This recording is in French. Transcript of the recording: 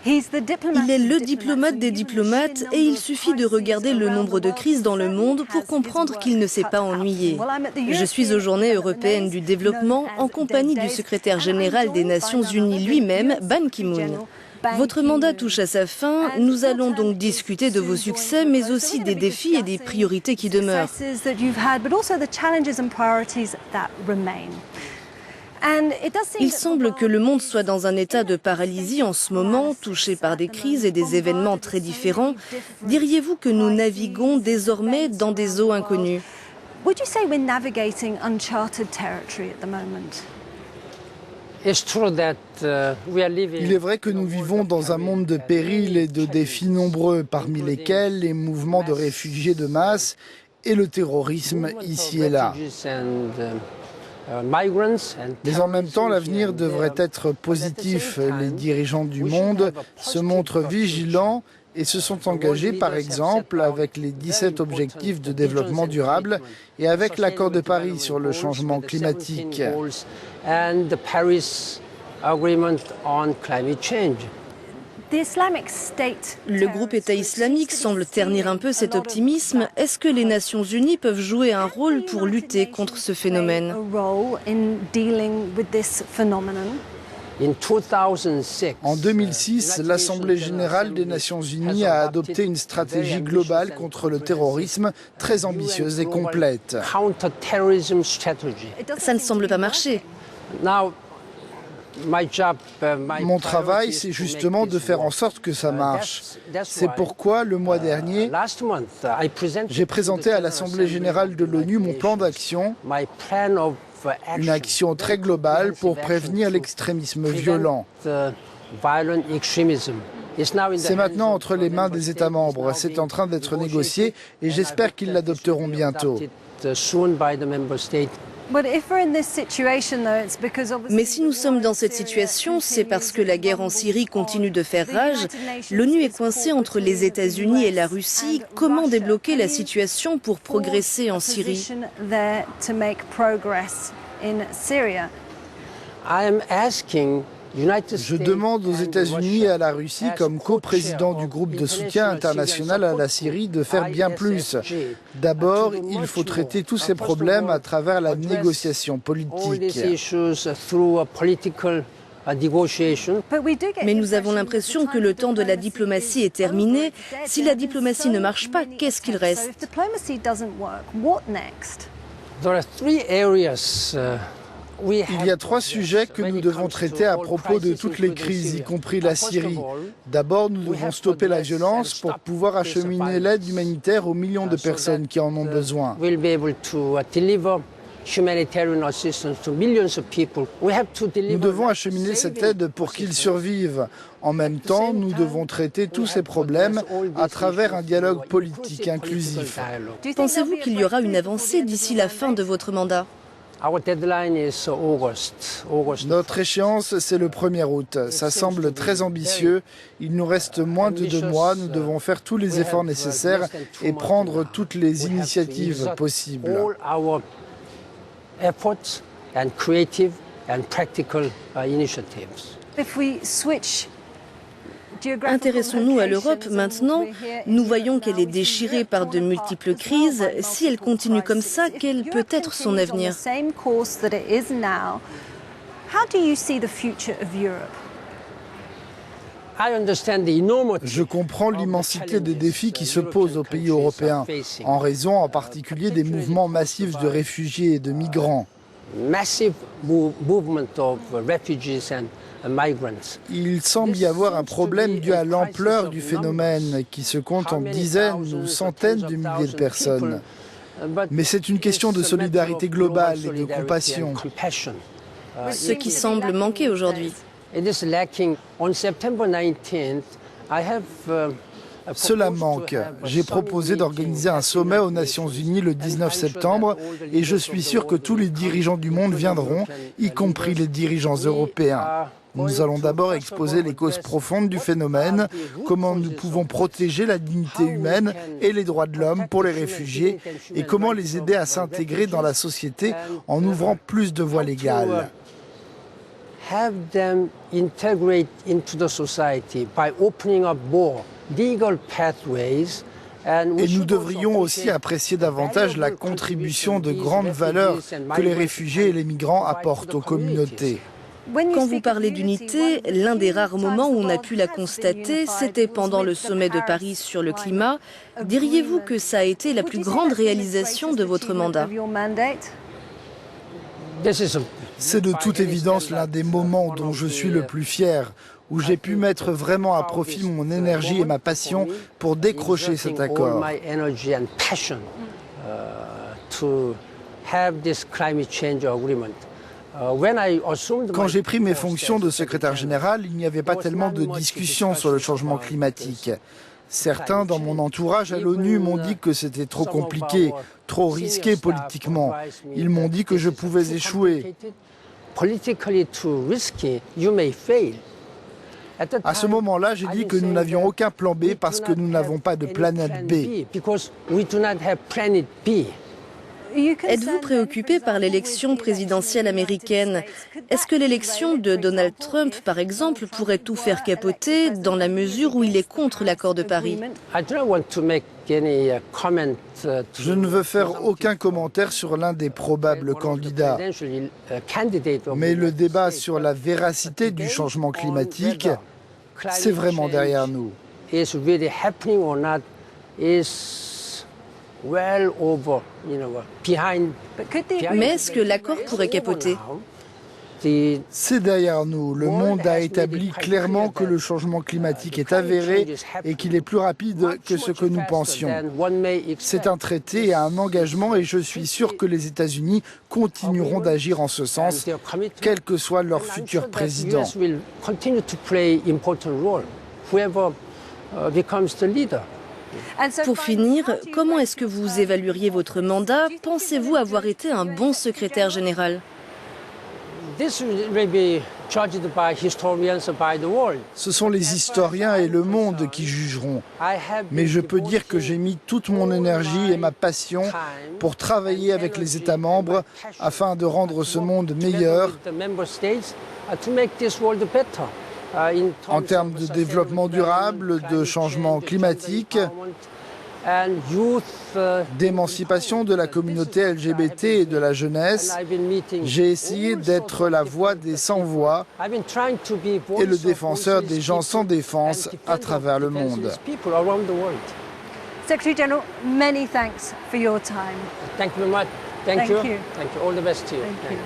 Il est le diplomate des diplomates et il suffit de regarder le nombre de crises dans le monde pour comprendre qu'il ne s'est pas ennuyé. Je suis aux Journées européennes du développement en compagnie du secrétaire général des Nations Unies lui-même, Ban Ki-moon. Votre mandat touche à sa fin. Nous allons donc discuter de vos succès, mais aussi des défis et des priorités qui demeurent. Il semble que le monde soit dans un état de paralysie en ce moment, touché par des crises et des événements très différents. Diriez-vous que nous naviguons désormais dans des eaux inconnues? Il est vrai que nous vivons dans un monde de périls et de défis nombreux, parmi lesquels les mouvements de réfugiés de masse et le terrorisme ici et là. Mais en même temps, l'avenir devrait être positif. Les dirigeants du monde se montrent vigilants et se sont engagés, par exemple, avec les 17 objectifs de développement durable et avec l'accord de Paris sur le changement climatique. Le groupe État islamique semble ternir un peu cet optimisme. Est-ce que les Nations unies peuvent jouer un rôle pour lutter contre ce phénomène? En 2006, l'Assemblée générale des Nations unies a adopté une stratégie globale contre le terrorisme très ambitieuse et complète. Ça ne semble pas marcher. Mon travail, c'est justement de faire en sorte que ça marche. C'est pourquoi, le mois dernier, j'ai présenté à l'Assemblée générale de l'ONU mon plan d'action, une action très globale pour prévenir l'extrémisme violent. C'est maintenant entre les mains des États membres. C'est en train d'être négocié et j'espère qu'ils l'adopteront bientôt. Mais si nous sommes dans cette situation, c'est parce que la guerre en Syrie continue de faire rage. L'ONU est coincée entre les États-Unis et la Russie. Comment débloquer la situation pour progresser en Syrie? Je demande aux États-Unis et à la Russie, comme coprésident du groupe de soutien international à la Syrie, de faire bien plus. D'abord, il faut traiter tous ces problèmes à travers la négociation politique. Mais nous avons l'impression que le temps de la diplomatie est terminé. Si la diplomatie ne marche pas, qu'est-ce qu'il reste? Il y a 3 sujets que nous devons traiter à propos de toutes les crises, y compris la Syrie. D'abord, nous devons stopper la violence pour pouvoir acheminer l'aide humanitaire aux millions de personnes qui en ont besoin. Nous devons acheminer cette aide pour qu'ils survivent. En même temps, nous devons traiter tous ces problèmes à travers un dialogue politique inclusif. Pensez-vous qu'il y aura une avancée d'ici la fin de votre mandat? Notre échéance, c'est le 1er août. Ça semble très ambitieux. Il nous reste moins de 2 mois. Nous devons faire tous les efforts nécessaires et prendre toutes les initiatives possibles. Intéressons-nous à l'Europe maintenant. Nous voyons qu'elle est déchirée par de multiples crises. Si elle continue comme ça, quel peut être son avenir? Je comprends l'immensité des défis qui se posent aux pays européens, en raison en particulier des mouvements massifs de réfugiés et de migrants. Il semble y avoir un problème dû à l'ampleur du phénomène qui se compte en dizaines ou centaines de milliers de personnes. Mais c'est une question de solidarité globale et de compassion. Ce qui semble manquer aujourd'hui. Cela manque. J'ai proposé d'organiser un sommet aux Nations Unies le 19 septembre et je suis sûr que tous les dirigeants du monde viendront, y compris les dirigeants européens. Nous allons d'abord exposer les causes profondes du phénomène, comment nous pouvons protéger la dignité humaine et les droits de l'homme pour les réfugiés et comment les aider à s'intégrer dans la société en ouvrant plus de voies légales. have them integrate into the society by opening up more legal pathways. Et nous devrions aussi apprécier davantage la contribution de grandes valeurs que les réfugiés et les migrants apportent aux communautés. Quand vous parlez d'unité, l'un des rares moments où on a pu la constater, c'était pendant le sommet de Paris sur le climat. Diriez-vous que ça a été la plus grande réalisation de votre mandat ? C'est de toute évidence l'un des moments dont je suis le plus fier, où j'ai pu mettre vraiment à profit mon énergie et ma passion pour décrocher cet accord. Quand j'ai pris mes fonctions de secrétaire général, il n'y avait pas tellement de discussions sur le changement climatique. Certains dans mon entourage à l'ONU m'ont dit que c'était trop compliqué, trop risqué politiquement. Ils m'ont dit que je pouvais échouer. À ce moment-là, j'ai dit que nous n'avions aucun plan B parce que nous n'avons pas de planète B. Êtes-vous préoccupé par l'élection présidentielle américaine? Est-ce que l'élection de Donald Trump, par exemple, pourrait tout faire capoter dans la mesure où il est contre l'accord de Paris? Je ne veux faire aucun commentaire sur l'un des probables candidats. Mais le débat sur la véracité du changement climatique, c'est vraiment derrière nous. Mais est-ce que l'accord pourrait capoter? C'est derrière nous. Le monde a établi clairement que le changement climatique est avéré et qu'il est plus rapide que ce que nous pensions. C'est un traité et un engagement et je suis sûr que les États-Unis continueront d'agir en ce sens, quel que soit leur futur président. Pour finir, comment est-ce que vous évalueriez votre mandat? Pensez-vous avoir été un bon secrétaire général? Ce sont les historiens et le monde qui jugeront. Mais je peux dire que j'ai mis toute mon énergie et ma passion pour travailler avec les États membres afin de rendre ce monde meilleur en termes de développement durable, de changement climatique, d'émancipation de la communauté LGBT et de la jeunesse. J'ai essayé d'être la voix des sans-voix et le défenseur des gens sans défense à travers le monde. Secretary General, many thanks for your time. Thank you very much. Thank you. All the best to you. Thank you.